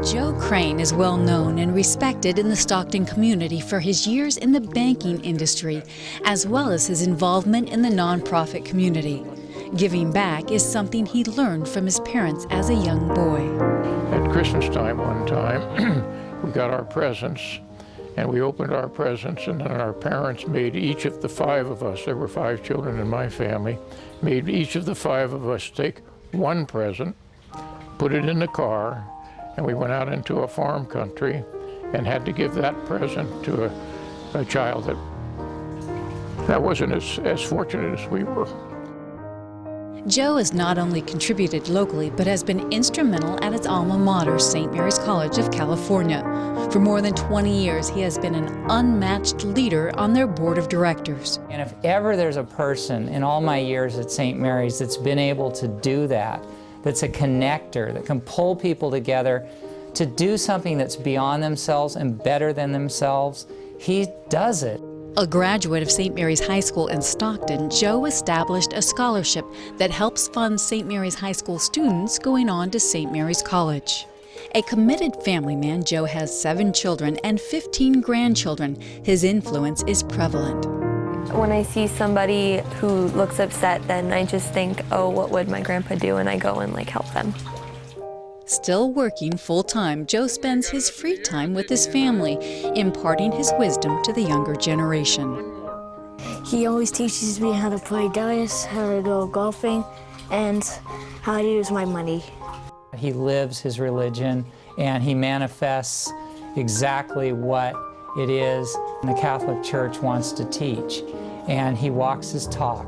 Joe Crane is well known and respected in the Stockton community for his years in the banking industry, as well as his involvement in the nonprofit community. Giving back is something he learned from his parents as a young boy. At Christmas time one time, we got our presents, and we opened our presents, and then our parents made each of the 5 of us, there were 5 children in my family, made each of the 5 of us take one present, put it in the car, and we went out into a farm country and had to give that present to a child that wasn't as fortunate as we were. Joe has not only contributed locally, but has been instrumental at its alma mater, St. Mary's College of California. For more than 20 years, he has been an unmatched leader on their board of directors. And if ever there's a person in all my years at St. Mary's that's been able to do that, that's a connector, that can pull people together to do something that's beyond themselves and better than themselves, he does it. A graduate of St. Mary's High School in Stockton, Joe established a scholarship that helps fund St. Mary's High School students going on to St. Mary's College. A committed family man, Joe has 7 children and 15 grandchildren. His influence is prevalent. When I see somebody who looks upset, then I just think, oh, what would my grandpa do? And I go and help them. Still working full-time, Joe spends his free time with his family, imparting his wisdom to the younger generation. He always teaches me how to play dice, how to go golfing, and how to use my money. He lives his religion, and he manifests exactly what it is the Catholic Church wants to teach, and he walks his talk.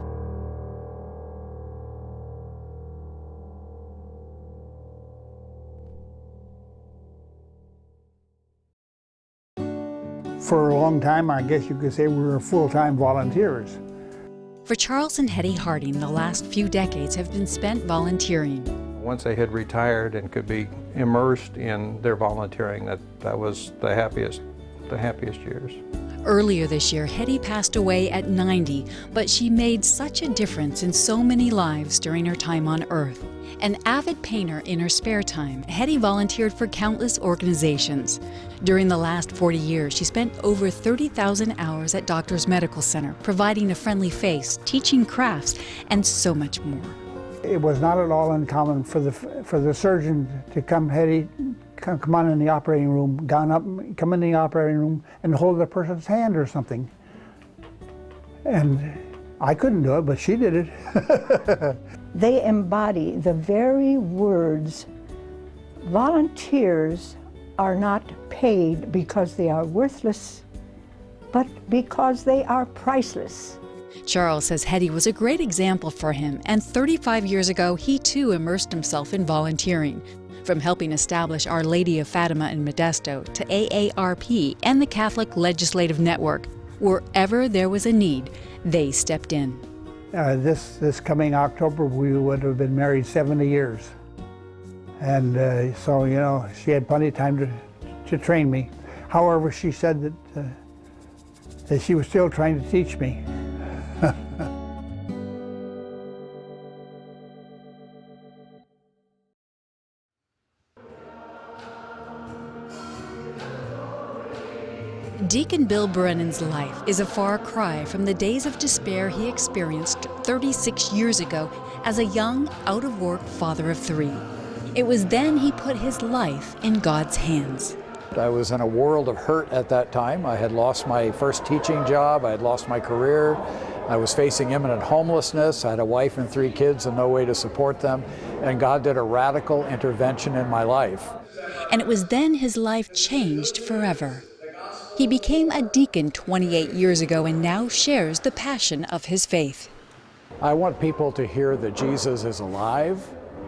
For a long time, I guess you could say we were full-time volunteers. For Charles and Hetty Harding, the last few decades have been spent volunteering. Once they had retired and could be immersed in their volunteering, that was the happiest years. Earlier this year, Hetty passed away at 90, but she made such a difference in so many lives during her time on Earth. An avid painter in her spare time, Hetty volunteered for countless organizations. During the last 40 years, she spent over 30,000 hours at Doctors Medical Center, providing a friendly face, teaching crafts, and so much more. It was not at all uncommon for the surgeon to come, Hetty, come on in the operating room, come in the operating room and hold the person's hand or something. And I couldn't do it, but she did it. They embody the very words, volunteers are not paid because they are worthless, but because they are priceless. Charles says Hetty was a great example for him, and 35 years ago, he too immersed himself in volunteering. From helping establish Our Lady of Fatima in Modesto to AARP and the Catholic Legislative Network, wherever there was a need, they stepped in. This coming October, we would have been married 70 years. And so, you know, she had plenty of time to train me. However, she said that she was still trying to teach me. Deacon Bill Brennan's life is a far cry from the days of despair he experienced 36 years ago as a young, out-of-work father of 3. It was then he put his life in God's hands. I was in a world of hurt at that time. I had lost my first teaching job, I had lost my career, I was facing imminent homelessness, I had a wife and 3 kids and no way to support them, and God did a radical intervention in my life. And it was then his life changed forever. He became a deacon 28 years ago and now shares the passion of his faith. I want people to hear that Jesus is alive,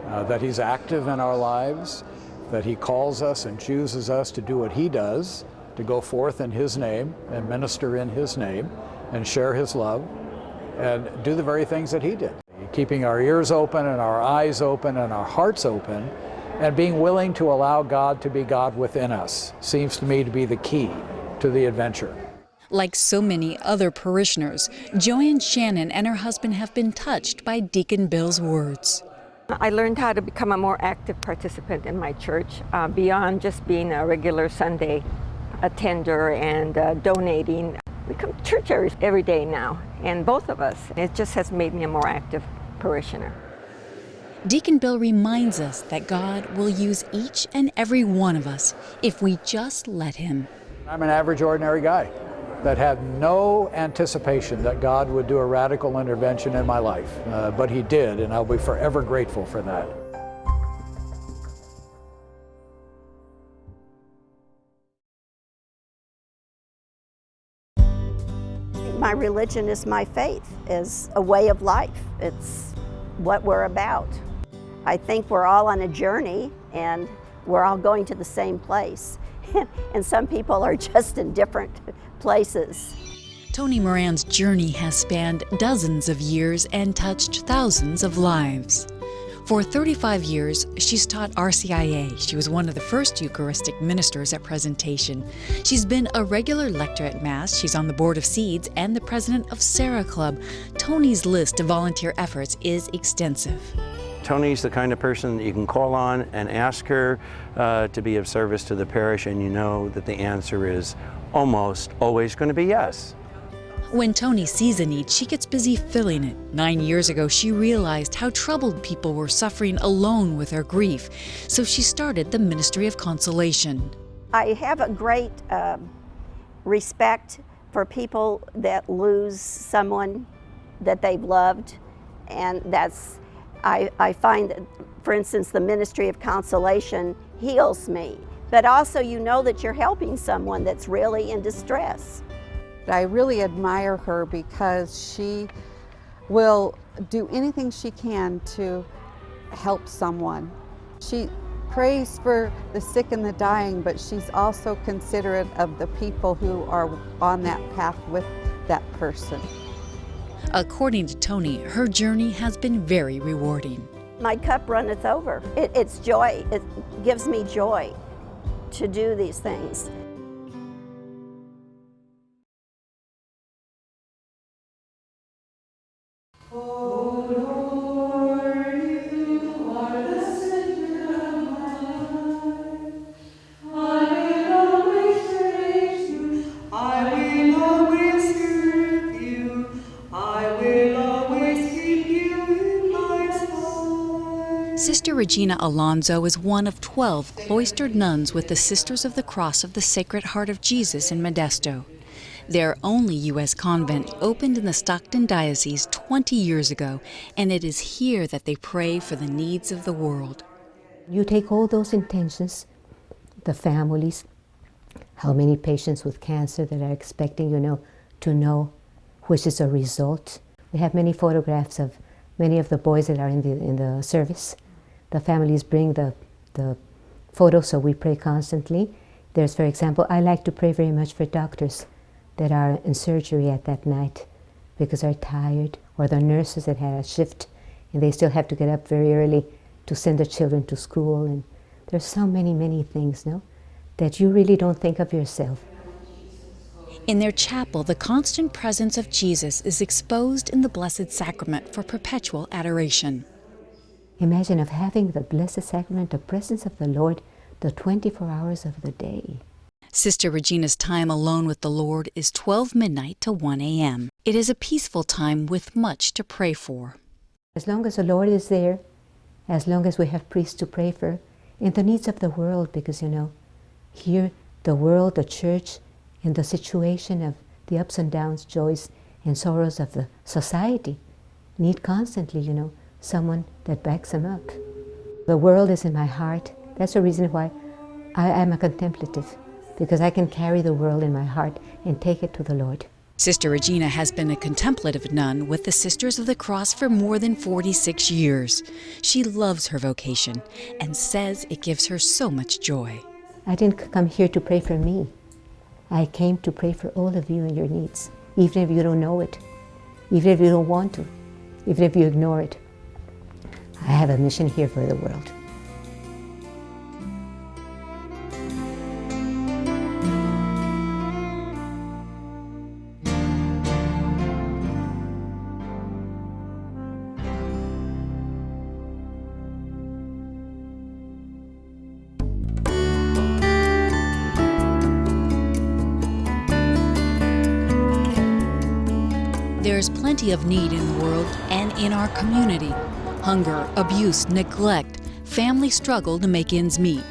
that he's active in our lives, that he calls us and chooses us to do what he does, to go forth in his name and minister in his name and share his love and do the very things that he did. Keeping our ears open and our eyes open and our hearts open and being willing to allow God to be God within us seems to me to be the key to the adventure. Like so many other parishioners, Joanne Shannon and her husband have been touched by Deacon Bill's words. I learned how to become a more active participant in my church, beyond just being a regular Sunday attender and donating. We come to church every day now, and both of us. It just has made me a more active parishioner. Deacon Bill reminds us that God will use each and every one of us if we just let Him. I'm an average, ordinary guy that had no anticipation that God would do a radical intervention in my life, but He did, and I'll be forever grateful for that. My religion is my faith, is a way of life. It's what we're about. I think we're all on a journey and we're all going to the same place. And some people are just in different places. Toni Moran's journey has spanned dozens of years and touched thousands of lives. For 35 years, she's taught RCIA. She was one of the first Eucharistic ministers at Presentation. She's been a regular lector at Mass. She's on the board of Seeds and the president of Sarah Club. Toni's list of volunteer efforts is extensive. Toni's the kind of person that you can call on and ask her to be of service to the parish, and you know that the answer is almost always going to be yes. When Toni sees a need, she gets busy filling it. 9 years ago, she realized how troubled people were suffering alone with their grief, so she started the Ministry of Consolation. I have a great respect for people that lose someone that they've loved, and I find that, for instance, the Ministry of Consolation heals me, but also you know that you're helping someone that's really in distress. I really admire her because she will do anything she can to help someone. She prays for the sick and the dying, but she's also considerate of the people who are on that path with that person. According to Toni, her journey has been very rewarding. My cup runneth over. It's joy. It gives me joy to do these things. Sister Regina Alonzo is one of 12 cloistered nuns with the Sisters of the Cross of the Sacred Heart of Jesus in Modesto. Their only U.S. convent opened in the Stockton Diocese 20 years ago, and it is here that they pray for the needs of the world. You take all those intentions, the families, how many patients with cancer that are expecting, to know which is a result. We have many photographs of many of the boys that are in the service. The families bring the photos, so we pray constantly. There's, for example, I like to pray very much for doctors that are in surgery at that night because they're tired, or the nurses that had a shift and they still have to get up very early to send their children to school. And there's so many, many things, that you really don't think of yourself. In their chapel, the constant presence of Jesus is exposed in the Blessed Sacrament for perpetual adoration. Imagine of having the Blessed Sacrament, the presence of the Lord, the 24 hours of the day. Sister Regina's time alone with the Lord is 12 midnight to 1 a.m. It is a peaceful time with much to pray for. As long as the Lord is there, as long as we have priests to pray for, and the needs of the world, because, here the world, the church, and the situation of the ups and downs, joys and sorrows of the society need constantly, someone that backs them up. The world is in my heart. That's the reason why I am a contemplative, because I can carry the world in my heart and take it to the Lord. Sister Regina has been a contemplative nun with the Sisters of the Cross for more than 46 years. She loves her vocation and says it gives her so much joy. I didn't come here to pray for me. I came to pray for all of you and your needs, even if you don't know it, even if you don't want to, even if you ignore it. I have a mission here for the world. There's plenty of need in the world and in our community. Hunger, abuse, neglect, family struggle to make ends meet.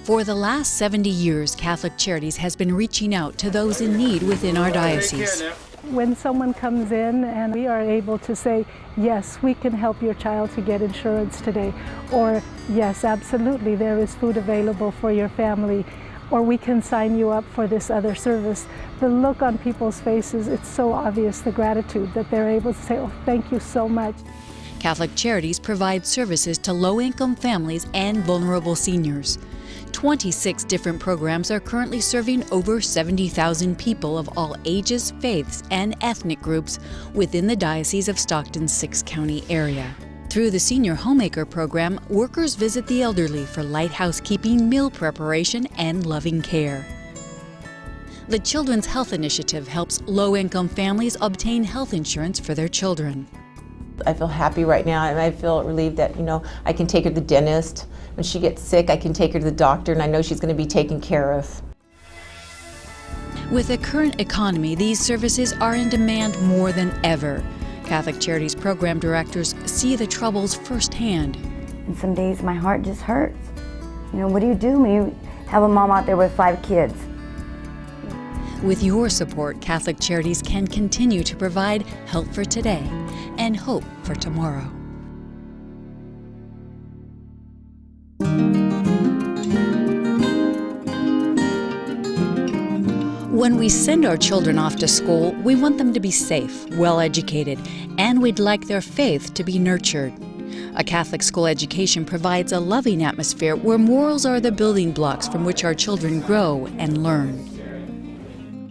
For the last 70 years, Catholic Charities has been reaching out to those in need within our diocese. When someone comes in and we are able to say, yes, we can help your child to get insurance today, or yes, absolutely, there is food available for your family, or we can sign you up for this other service. The look on people's faces, it's so obvious, the gratitude that they're able to say, oh, thank you so much. Catholic Charities provide services to low-income families and vulnerable seniors. 26 different programs are currently serving over 70,000 people of all ages, faiths, and ethnic groups within the Diocese of Stockton's 6-county area. Through the Senior Homemaker program, workers visit the elderly for light housekeeping, meal preparation, and loving care. The Children's Health Initiative helps low-income families obtain health insurance for their children. I feel happy right now, and I feel relieved that, I can take her to the dentist. When she gets sick, I can take her to the doctor, and I know she's going to be taken care of. With the current economy, these services are in demand more than ever. Catholic Charities program directors see the troubles firsthand. And some days my heart just hurts. What do you do when you have a mom out there with 5 kids? With your support, Catholic Charities can continue to provide help for today and hope for tomorrow. When we send our children off to school, we want them to be safe, well-educated, and we'd like their faith to be nurtured. A Catholic school education provides a loving atmosphere where morals are the building blocks from which our children grow and learn.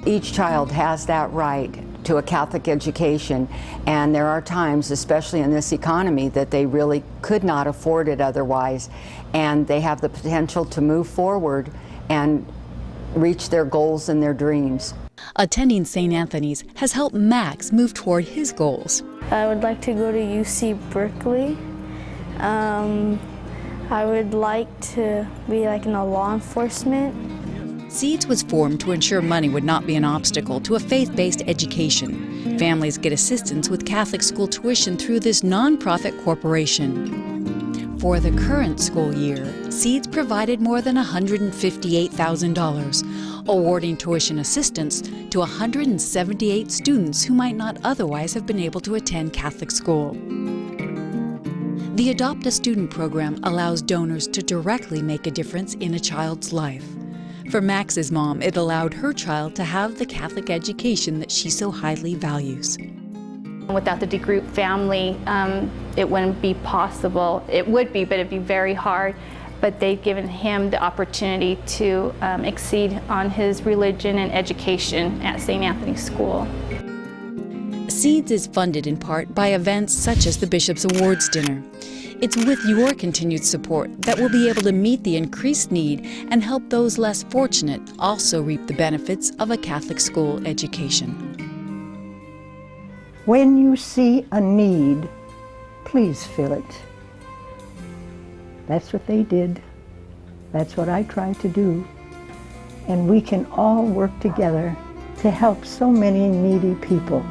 Each child has that right to a Catholic education, and there are times, especially in this economy, that they really could not afford it otherwise, and they have the potential to move forward and reach their goals and their dreams. Attending St. Anthony's has helped Max move toward his goals. I would like to go to UC Berkeley. I would like to be in the law enforcement. Seeds was formed to ensure money would not be an obstacle to a faith-based education. Families get assistance with Catholic school tuition through this nonprofit corporation. For the current school year, Seeds provided more than $158,000, awarding tuition assistance to 178 students who might not otherwise have been able to attend Catholic school. The Adopt a Student program allows donors to directly make a difference in a child's life. For Max's mom, it allowed her child to have the Catholic education that she so highly values. Without the DeGroot family, it wouldn't be possible. It would be, but it'd be very hard. But they've given him the opportunity to exceed on his religion and education at St. Anthony's School. Seeds is funded in part by events such as the Bishop's Awards Dinner. It's with your continued support that we'll be able to meet the increased need and help those less fortunate also reap the benefits of a Catholic school education. When you see a need, please fill it. That's what they did. That's what I try to do. And we can all work together to help so many needy people.